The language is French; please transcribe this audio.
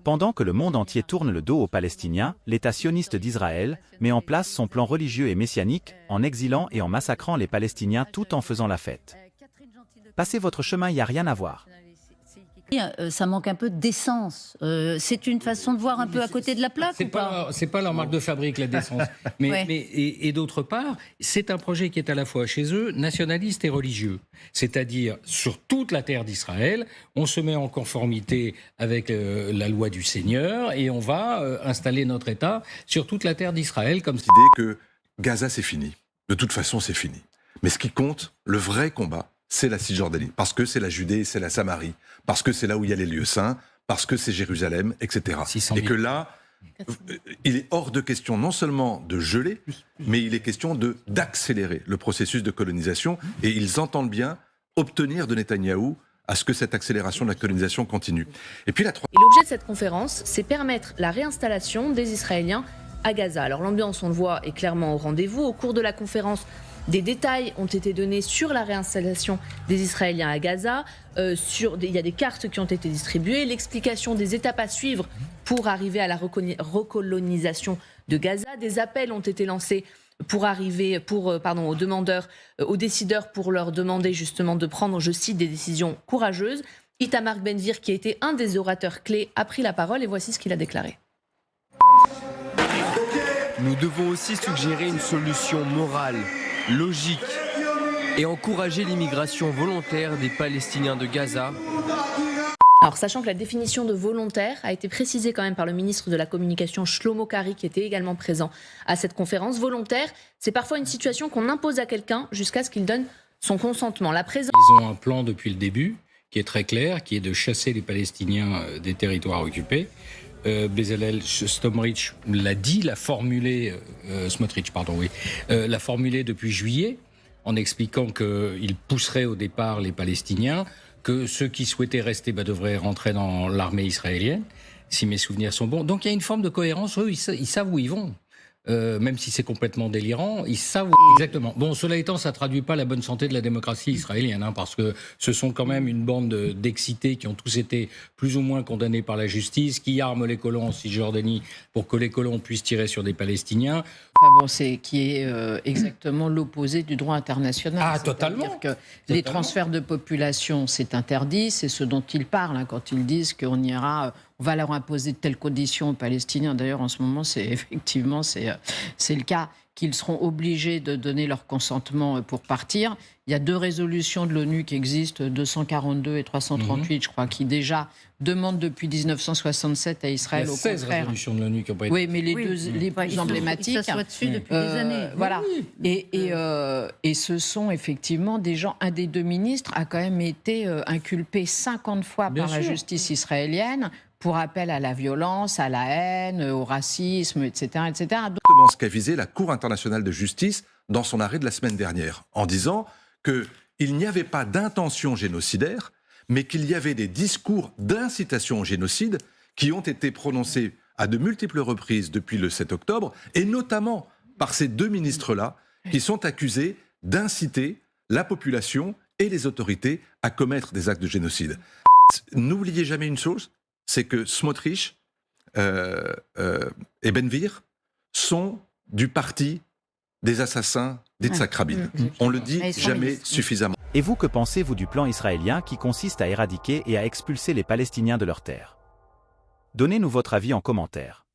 Pendant que le monde entier tourne le dos aux Palestiniens, l'État sioniste d'Israël met en place son plan religieux et messianique en exilant et en massacrant les Palestiniens tout en faisant la fête. Passez votre chemin, il n'y a rien à voir. Ça manque un peu d'essence. C'est une façon de voir un peu à côté de la plaque ou pas? C'est pas leur marque de fabrique, la décence. Et d'autre part, c'est un projet qui est à la fois chez eux nationaliste et religieux. C'est-à-dire, sur toute la terre d'Israël, on se met en conformité avec la loi du Seigneur et on va installer notre État sur toute la terre d'Israël. Comme L'idée que Gaza, c'est fini. De toute façon, c'est fini. Mais ce qui compte, le vrai combat, c'est la Cisjordanie, parce que c'est la Judée, c'est la Samarie, parce que c'est là où il y a les lieux saints, parce que c'est Jérusalem, etc. Et que là, il est hors de question non seulement de geler, mais il est question d'accélérer le processus de colonisation, et ils entendent bien obtenir de Netanyahou à ce que cette accélération de la colonisation continue. Et puis l'objet de cette conférence, c'est permettre la réinstallation des Israéliens à Gaza. Alors l'ambiance, on le voit, est clairement au rendez-vous. Au cours de la conférence, des détails ont été donnés sur la réinstallation des Israéliens à Gaza. Il y a des cartes qui ont été distribuées, l'explication des étapes à suivre pour arriver à la recolonisation de Gaza. Des appels ont été lancés aux demandeurs, aux décideurs pour leur demander justement de prendre, je cite, des décisions courageuses. Itamar Ben-Gvir, qui a été un des orateurs clés, a pris la parole et voici ce qu'il a déclaré. Nous devons aussi suggérer une solution morale, logique et encourager l'immigration volontaire des Palestiniens de Gaza. Alors, sachant que la définition de volontaire a été précisée quand même par le ministre de la Communication Shlomo Kari, qui était également présent à cette conférence. Volontaire, c'est parfois une situation qu'on impose à quelqu'un jusqu'à ce qu'il donne son consentement. Ils ont un plan depuis le début qui est très clair, qui est de chasser les Palestiniens des territoires occupés. Bezalel Smotrich l'a dit, l'a formulé depuis juillet, en expliquant qu'il pousserait au départ les Palestiniens, que ceux qui souhaitaient rester devraient rentrer dans l'armée israélienne, si mes souvenirs sont bons. Donc il y a une forme de cohérence, eux, ils savent où ils vont. Même si c'est complètement délirant, ils savent exactement. Bon, cela étant, ça ne traduit pas la bonne santé de la démocratie israélienne, parce que ce sont quand même une bande d'excités qui ont tous été plus ou moins condamnés par la justice, qui arment les colons en Cisjordanie pour que les colons puissent tirer sur des Palestiniens. C'est qui est exactement l'opposé du droit international. Ah, totalement. Que les transferts de population, c'est interdit, c'est ce dont ils parlent quand ils disent qu'on on va leur imposer de telles conditions aux Palestiniens. D'ailleurs, en ce moment, c'est le cas, qu'ils seront obligés de donner leur consentement pour partir. Il y a 2 résolutions de l'ONU qui existent, 242 et 338, je crois, qui déjà demandent depuis 1967 à Israël, au contraire... 16 résolutions de l'ONU qui n'ont pas été... Oui, mais les plus emblématiques... Ça soit dessus depuis des années. Voilà. Et ce sont effectivement des gens... Un des 2 ministres a quand même été inculpé 50 fois par la justice israélienne pour appel à la violence, à la haine, au racisme, etc. etc. Exactement ce qu'a visé la Cour internationale de justice dans son arrêt de la semaine dernière, en disant qu'il n'y avait pas d'intention génocidaire, mais qu'il y avait des discours d'incitation au génocide qui ont été prononcés à de multiples reprises depuis le 7 octobre, et notamment par ces 2 ministres-là, qui sont accusés d'inciter la population et les autorités à commettre des actes de génocide. N'oubliez jamais une chose, c'est que Smotrich et Ben-Gvir sont du parti des assassins d'Yitzhak Rabin. On le dit jamais suffisamment. Et vous, que pensez-vous du plan israélien qui consiste à éradiquer et à expulser les Palestiniens de leur terre? Donnez-nous votre avis en commentaire.